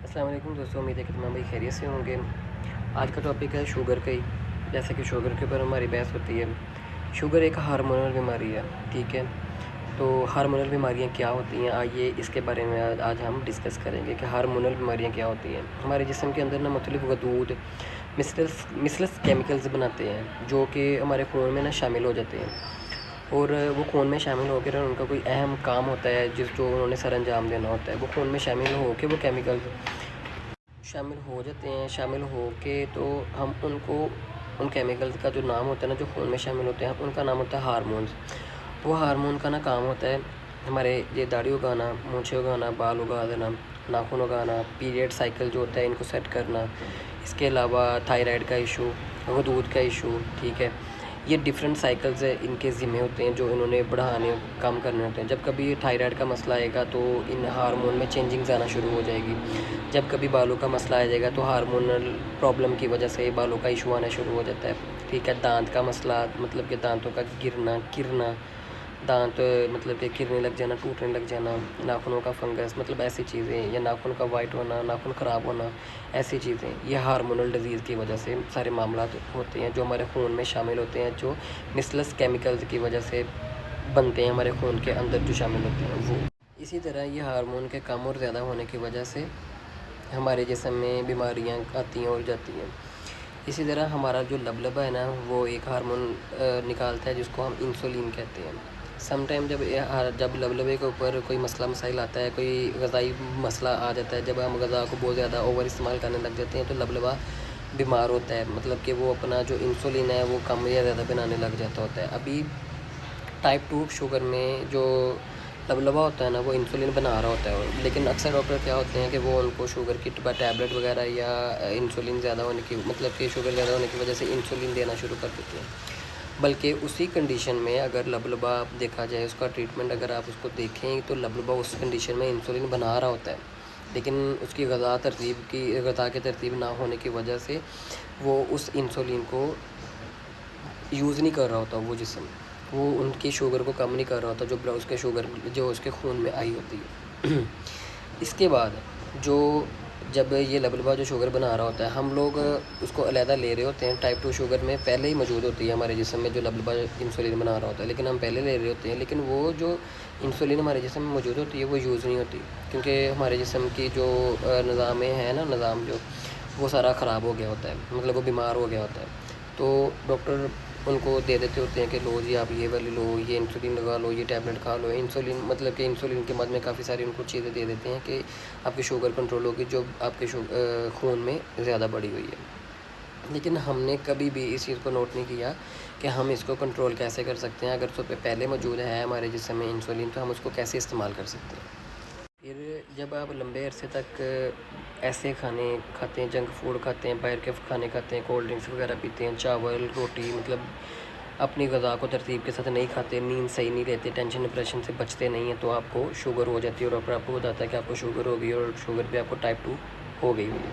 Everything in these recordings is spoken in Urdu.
السلام علیکم دوستوں، امید ہے کہ تمام بھائی خیریت سے ہوں گے۔ آج کا ٹاپک ہے شوگر کا ہی، جیسے کہ شوگر کے اوپر ہماری بحث ہوتی ہے۔ شوگر ایک ہارمونل بیماری ہے، ٹھیک ہے؟ تو ہارمونل بیماریاں کیا ہوتی ہیں، آئیے اس کے بارے میں آج ہم ڈسکس کریں گے کہ ہارمونل بیماریاں کیا ہوتی ہیں۔ ہمارے جسم کے اندر مختلف غدود مثلث کیمیکلز بناتے ہیں جو کہ ہمارے خون میں شامل ہو جاتے ہیں، اور وہ خون میں شامل ہو کر ان کا کوئی اہم کام ہوتا ہے جو انہوں نے سر انجام دینا ہوتا ہے۔ وہ خون میں شامل ہو کے وہ کیمیکلز شامل ہو جاتے ہیں، شامل ہو کے تو ہم ان کیمیکلز کا جو نام ہوتا ہے جو خون میں شامل ہوتے ہیں، ان کا نام ہوتا ہے ہارمونز۔ وہ ہارمون کا کام ہوتا ہے ہمارے یہ داڑھی اگانا، مونچھیں اگانا، بال اگا دینا، ناخن اگانا، پیریڈ سائیکل جو ہوتا ہے ان کو سیٹ کرنا۔ اس کے علاوہ تھائرائیڈ کا ایشو، غدود کا ایشو، ٹھیک ہے؟ یہ ڈیفرنٹ سائیکلز ان کے ذمے ہوتے ہیں جو انہوں نے بڑھانے کام کرنے ہوتے ہیں۔ جب کبھی تھائرائیڈ کا مسئلہ آئے گا تو ان ہارمون میں چینجنگز آنا شروع ہو جائے گی۔ جب کبھی بالوں کا مسئلہ آ جائے گا تو ہارمونل پرابلم کی وجہ سے بالوں کا ایشو آنا شروع ہو جاتا ہے، ٹھیک ہے؟ دانت کا مسئلہ، مطلب کہ دانتوں کا گرنا، دانت مطلب کہ گرنے لگ جانا، ٹوٹنے لگ جانا، ناخنوں کا فنگس، مطلب ایسی چیزیں، یا ناخن کا وائٹ ہونا، ناخن خراب ہونا، ایسی چیزیں، یہ ہارمونل ڈیزیز کی وجہ سے سارے معاملات ہوتے ہیں جو ہمارے خون میں شامل ہوتے ہیں، جو مثلث کیمیکلز کی وجہ سے بنتے ہیں ہمارے خون کے اندر جو شامل ہوتے ہیں وہ۔ اسی طرح یہ ہارمون کے کم اور زیادہ ہونے کی وجہ سے ہمارے جسم میں بیماریاں آتی ہیں اور جاتی ہیں۔ اسی طرح ہمارا جو لبلبا ہے نا، وہ ایک ہارمون نکالتا ہے جس کو ہم انسولین کہتے ہیں۔ سم ٹائم جب لبلبے کے اوپر کوئی مسائل آتا ہے، کوئی غذائی مسئلہ آ جاتا ہے، جب ہم غذا کو بہت زیادہ اوور استعمال کرنے لگ جاتے ہیں تو لبلبا بیمار ہوتا ہے، مطلب کہ وہ اپنا جو انسولین ہے وہ کم یا زیادہ بنانے لگ جاتا ہوتا ہے۔ ابھی ٹائپ 2 شوگر میں جو لبلبا ہوتا ہے نا، وہ انسولین بنا رہا ہوتا ہے، لیکن اکثر ڈاکٹر کیا ہوتے ہیں کہ وہ ان کو شوگر کی ٹیبلٹ وغیرہ یا انسولین زیادہ ہونے کی، مطلب کہ شوگر زیادہ ہونے کی وجہ سے انسولین دینا شروع کر دیتے ہیں۔ بلکہ اسی کنڈیشن میں اگر لبلبا دیکھا جائے، اس کا ٹریٹمنٹ اگر آپ اس کو دیکھیں تو لبلبا اس کنڈیشن میں انسولین بنا رہا ہوتا ہے، لیکن اس کی غذا کی ترتیب نہ ہونے کی وجہ سے وہ اس انسولین کو یوز نہیں کر رہا ہوتا، وہ جسم وہ ان کی شوگر کو کم نہیں کر رہا ہوتا جو اس کے خون میں آئی ہوتی ہے۔ اس کے بعد جب یہ لبلبا جو شوگر بنا رہا ہوتا ہے، ہم لوگ اس کو علیحدہ لے رہے ہوتے ہیں۔ ٹائپ 2 شوگر میں پہلے ہی موجود ہوتی ہے ہمارے جسم میں جو لبلبا انسولین بنا رہا ہوتا ہے، لیکن ہم پہلے لے رہے ہوتے ہیں، لیکن وہ جو انسولین ہمارے جسم میں موجود ہوتی ہے وہ یوز نہیں ہوتی، کیونکہ ہمارے جسم کی جو نظام ہے نا، نظام جو وہ سارا خراب ہو گیا ہوتا ہے، مطلب وہ بیمار ہو گیا ہوتا ہے۔ تو ڈاکٹر ان کو دے دیتے ہوتے ہیں کہ لو جی آپ یہ والی لو، یہ انسولین لگا لو، یہ ٹیبلٹ کھا لو۔ انسولین مطلب کہ انسولین کے بعد میں کافی ساری ان کو چیزیں دے دیتے ہیں کہ آپ کی شوگر کنٹرول ہوگی جو آپ کے خون میں زیادہ بڑھی ہوئی ہے۔ لیکن ہم نے کبھی بھی اس چیز کو نوٹ نہیں کیا کہ ہم اس کو کنٹرول کیسے کر سکتے ہیں۔ اگر تو پہلے موجود ہے ہمارے جسم میں انسولین، تو ہم اس کو کیسے استعمال کر سکتے ہیں؟ پھر جب آپ لمبے عرصے تک ایسے کھانے کھاتے ہیں، جنک فوڈ کھاتے ہیں، باہر کے کھانے کھاتے ہیں، کولڈ ڈرنکس وغیرہ پیتے ہیں، چاول روٹی، مطلب اپنی غذا کو ترتیب کے ساتھ نہیں کھاتے، نیند صحیح نہیں لیتے، ٹینشن ڈپریشن سے بچتے نہیں ہیں، تو آپ کو شوگر ہو جاتی ہے، اور ڈاکٹر آپ کو بتاتا ہے کہ آپ کو شوگر ہو گئی، اور شوگر بھی آپ کو ٹائپ 2 ہو گئی ہوئی ہے۔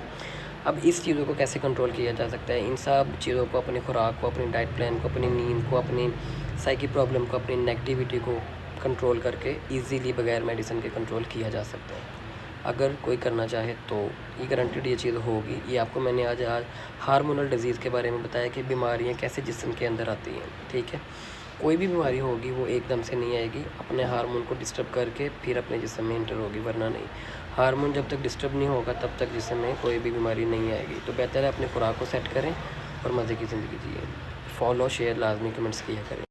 اب اس چیزوں کو کیسے کنٹرول کیا جا سکتا ہے؟ ان سب چیزوں کو، اپنی خوراک کو، اپنی ڈائٹ پلان کو، اپنی نیند کو، اپنی سائیکی پرابلم کو، اپنی نیگیٹیوٹی کو کنٹرول کر کے ایزیلی بغیر میڈیسن کے کنٹرول کیا جا سکتا ہے، اگر کوئی کرنا چاہے تو۔ یہ گارنٹیڈ یہ چیز ہوگی۔ یہ آپ کو میں نے آج ہارمونل ڈیزیز کے بارے میں بتایا کہ بیماریاں کیسے جسم کے اندر آتی ہیں، ٹھیک ہے؟ کوئی بھی بیماری ہوگی وہ ایک دم سے نہیں آئے گی، اپنے ہارمون کو ڈسٹرب کر کے پھر اپنے جسم میں انٹر ہوگی، ورنہ نہیں۔ ہارمون جب تک ڈسٹرب نہیں ہوگا تب تک جسم میں کوئی بھی بیماری نہیں آئے گی۔ تو بہتر ہے اپنے خوراک کو سیٹ کریں اور مزے کی زندگی جئیں۔ فالو، شیئر لازمی، کمنٹس کیا کریں۔